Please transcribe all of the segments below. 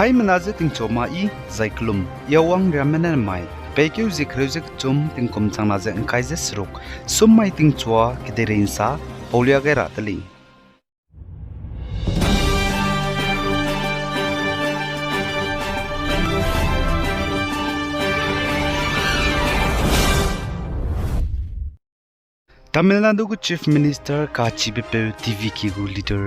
Hai menaze ting choma I zaiklum yawang ramena mai pekeu zikreuzik chum ting kum changnaze ngkaise sruk summai ting chwa kiderin sa paulia gera tali Tamil Nadu को chief minister काची बेपे TV की गु leader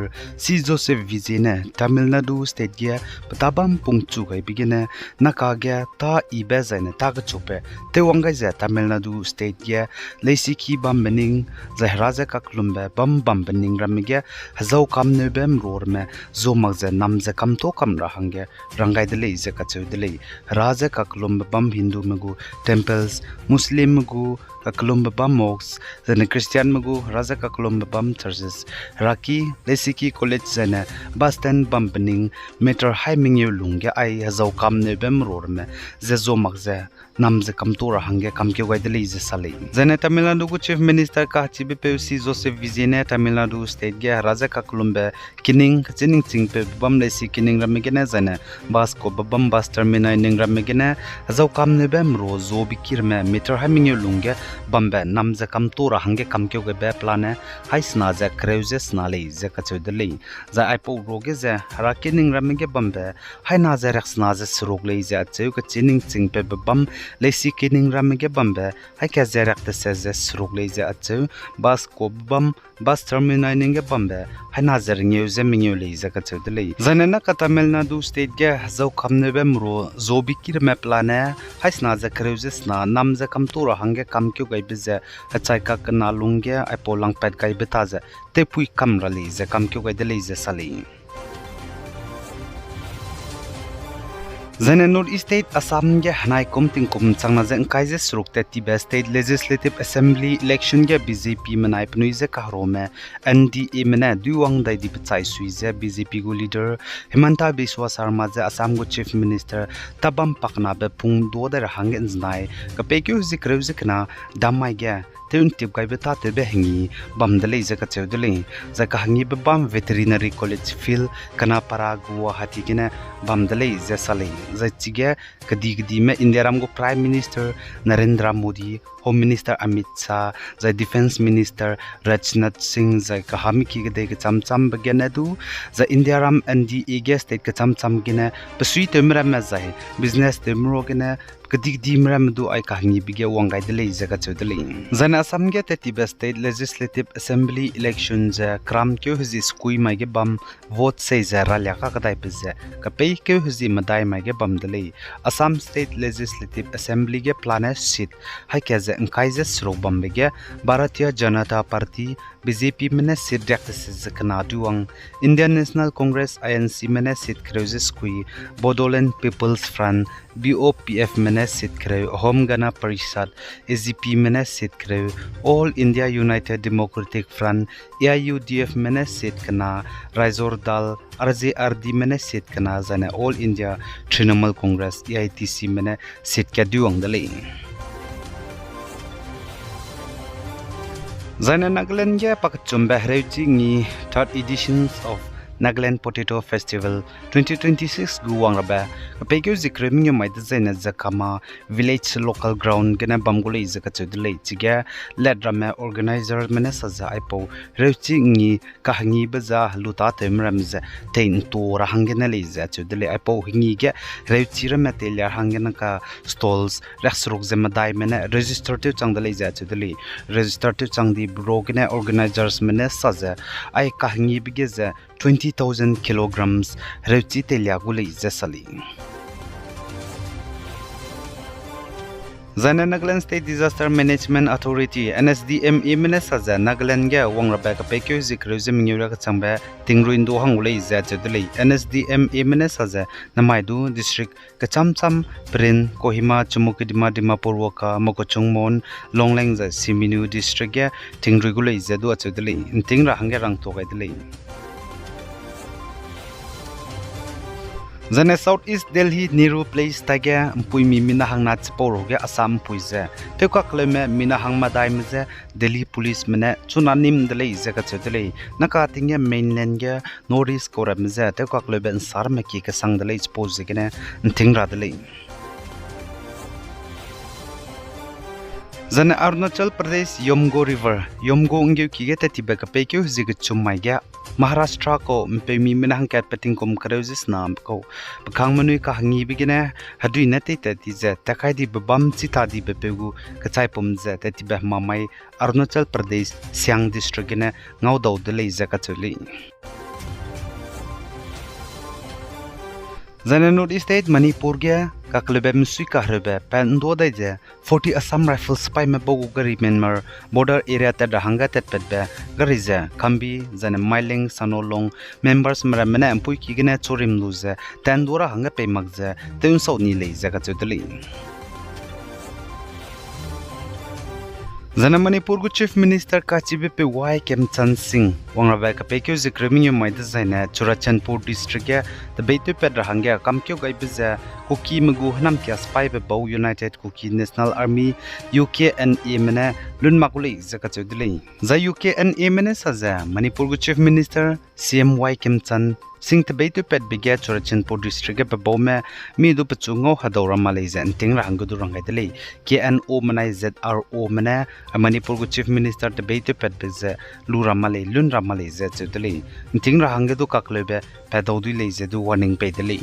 C Joseph विजे ने Tamil Nadu state गया पताबम पुंगचु गई बिगिने नका गया ता इबे जाने ता गचोपे ते वंगाई जा तमिल नाडु स्टेट गया लेसी की बम बनिंग जहराजा का क्लुम्बे बम बनिंग रमिगे हजाउ काम नेबेम रोर में जो मगजे नमजे कम तो कम रहंगे रंगाई दले इजे कचु दले राजा का क्लुम्बे बम Hindu मगु temples Muslim मगु kaklum bam mosques zane Christian magu raja kaklum bam churches raki lesiki college zane bus stand bam bening meter high mingyu lungya ai hazau kam ne bem ror me ze zo magze namze kam to rahange kam ke gaidele ze sale zane Tamil Nadu ko chief minister ka chibe pe si Joseph Vizine Tamil Nadu state ge raja kaklum be kining chining ching pe bam lesi kining ramigene zane bus ko bam bus terminal ning ramigene hazau kam ne bem ro zo bikir me meter high mingyu lungya Bambe namze kam to rahange kam kyo ge be plane hai sna ze kreuze sna le ze kachu dele za ai po roge ze rakining ramige bambe hai na ze rex na ze srog le ze chu ka chining ching pe bam le si kining ramige bambe hai ka ze rex te ze srog le ze chu bas ko bam bus terminal ning ge bambe hai na ze ringeu ze mingeu le ze kachu dele zanena ka Tamil Nadu state ge zau kam ne bem ro zo bikir me plane hai sna ze kreuze sna namze kam to rahange kam kyo gai bize achai ka kana lungge ai polang pet gai beta ze te pui kam rali ze kam kyo gai dele ze sali Zane North East State Assam ge hanai kum ting kum changna je kaise srukte Tibet State Legislative Assembly election ge BJP manai pnui je kahro me NDA mena duwang dai di pchai sui je BJP go leader Himanta Biswa Sarma je Assam go chief minister tabam pakna be phung do da hang inznai ka pekyu zikrew zikna damai ge Tun tip gai beta te be hangi bam dale je ka chew dale za ka hangi be bam veterinary college fil kana para Guwahati kine bam dale je sale za chige kadi me India ram go prime minister Narendra Modi home minister Amit Shah za defense minister Rajnath Singh za ka hami ki de ke cham bagena du za India ram NDA ge state ka cham gine pasui temra me za business temro gine kadi mram du ai ka hangi bige wangai dele je ka chew dale zana Assam ge te Tibet State Legislative Assembly elections kram kyo hzi skui mai ge bam vote se za ralya ka kadai pze ka pe kyo hzi madai mai ge bam dale Assam State Legislative Assembly ge plane seat hai ke ze nkai ze srok bam ge Bharatiya Janata Party BJP mene seat dak se kana duang Indian National Congress INC mene seat kreuze skui Bodoland People's Front BOPF mene seat kreu Home Gana Parishad AGP mene seat kreu All India United Democratic Front AIUDF mene seat kana Raizor Dal RJRD mene seat kana zane All India Trinamool Congress AITC mene seat ka duang dale Zana Nagaland ge pakchum behreuchi ni third editions of Nagaland Potato Festival 2026 guwang rabe pekyu zikreming mai de zaina zakama village local ground gena bamgule izaka chudle chige ledrame organizer mene saza ipo reuchi ni kahangi baza luta temramze tein to rahangena le za chudle ipo hingi ge reuchi ramate ler hangena ka stalls restaurant zemadai mene register te changdale za chudle register te changdi brogene organizers mene saza ai kahangi bige za 20,000 kilograms reuchi telia gule zasali Zana Nagaland State Disaster Management Authority NSDMA Minnesota Nagaland ge wangrabe ka pekyo zikreuze mingyura ka changbe tingruin do hangule za chedle NSDMA Minnesota namaidu district ka chamcham Prin Kohima Chumukidima Dimapur waka Mokochungmon Longleng za Siminu district ge tingrugule za do chedle tingra hange rang to gaidle Zane South East Delhi Nehru Place tagya mpui mi mina hang na chporo ge Assam puize teka kleme mina hang madai mze Delhi police mene chunanim dele zeka chedele naka tingya mainland ge Northeast koram mze teka klebe sar me ki ka sang dele expose ge ne thingra dele Zane Arunachal Pradesh Yomgo River Yomgo ngeu ki ge tiba ka pekyo zig chumai ge Maharashtra ko mpemi minahang kat pating kom karozis nam ko bakang manui ka hangi bigine hadui nate tati ze takai di babam chita di bepegu kachai pum ze tati bah mamai Arunachal Pradesh Siang district gine ngau daw dele ze ka chuli Zane Northeast State Manipur ge kaklebe msui kahrebe pando dai je 40 Assam Rifles spy me bogu gari Myanmar border area ta hanga tet petbe gari je kambi zane mailing sanolong members mera mena empui kigene chorim luze tandora hanga pe magje teun so ni le je ka chudli Zana Manipur gu Chief Minister Kachibe pe Y Kemchan Singh wanga ba ka pekyo zikremiyo maida zaina Churachandpur district ya the beitu pedra hangya kamkyo gai biza kuki mugu hanam kya spy be bow United Kuki National Army UKNA mena lun makuli zaka chudli za UKNA mena saza Manipur gu Chief Minister CM Y Kemchan Sing the beitu pet bigya Churachandpur district ya bow me mi du pachungo hadora malaysia anting rangu du rangai dele KNO manai ZRO mena Manipur gu Chief Minister the beitu pet biza lura malay lun ramale ze chudli anting rangu du kaklebe pedaudu le ze du warning pe dele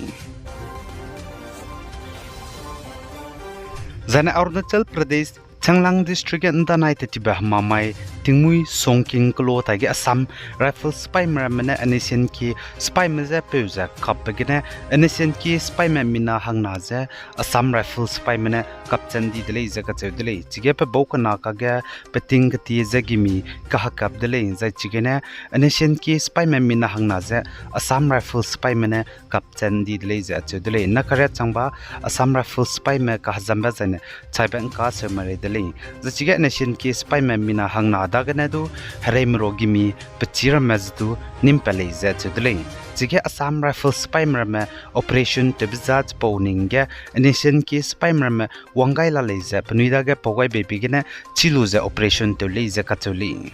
Zana Arunachal Pradesh Changlang district anda nai te tibah mamai tingmui songking klo ta ge Assam rifle spy mena anisian ki spy meza peuza kapgene anisian ki spy mina hangna ze Assam rifle spy mena kapchan di dele ze ka chedele chige pe bokna ka ge peting ti ze gimi ka hakap dele ze chigene anisian ki spy mina hangna ze Assam rifle spy mena kapchan di dele ze chedele na kare changba Assam rifle spy me ka zamba zane chaiban ka semare The Chiga Nation ki spy mina hangna daganadu, Haremro gimi, Pachira mazdu, Nimpale zedle. Chiga Assam Rifle spy merme, Operation Tibzat Powninga, Nation ki spy merme, Wangai la laser, Panuidaga Pawai babygina, Chiluze Operation to laser catoli.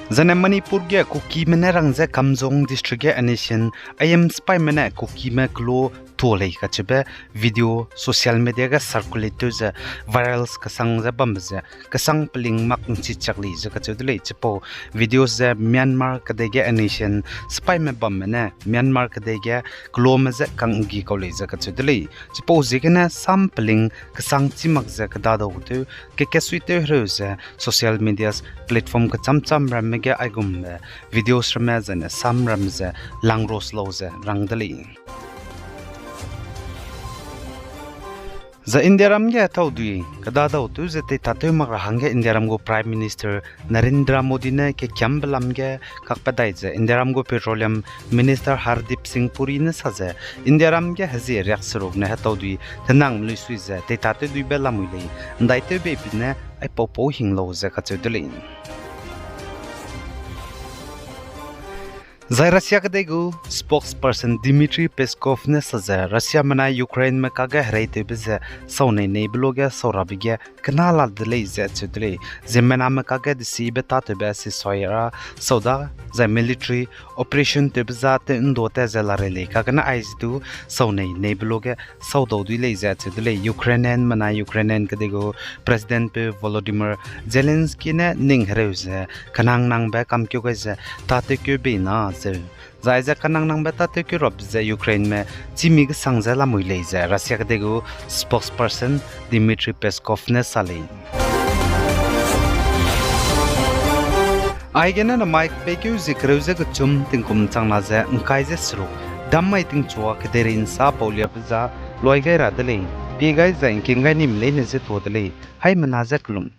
Zana Manipur ge Kuki menerang ze Kamjong district ge Nation, I am spy mena Kuki me klo tole kachebe video social media ga circulate ze virals kasang ze bamze kasang pling mak chi chakli ze kachudle chipo videos ze Myanmar kadege nation spy me bamne Myanmar kadege klom ze kangi kole ze kachudle chipo zigena sampling kasang chimak ze kadado tu ke kesuite rose social media platform ka chamcham ramge aigum videos ramazan sam ramze langros loze rangdali The Indiaram ge tawdui kadada utu zete tateu magra hange Indiaram go Prime Minister Narendra Modi ne ke kyambalam ge kakpadai ze Indiaram go Petroleum Minister Hardip Singh Puri ne saze Indiaram ge hazi reaksrog ne tawdui thanang luisui ze te tateu dui belamui ndaite be bine ai popo hinglo ze kachudle Zai Russia kadegu spokesperson Dmitry Peskov ne saza Russia mana Ukraine me kaga hreite bize saune ne bloga sorabige kanala dele ze chudle zemena me kaga disi beta te basi soira soda the military operation te bizate ndote zelarele kagana aizdu saune ne bloga saudo dile ze chudle Ukrainian mana Ukrainian kadegu president pe Volodymyr Zelensky ne ning hreuze kanang nang ba kam kyo ge tate kyo be na Zaiza kanang nang beta te Europe ze Ukraine me chimi ge sangza la muile ze Russia kadegu spokesperson Dmitry Peskov ne sale Aigena na mic pekyu zikreuze ge chum tingkum changna ze ngkai ze sru dammai ting chua kederin sa paulia pza loigai radale pigai zain kingai nim lene ze todale hai manazat lum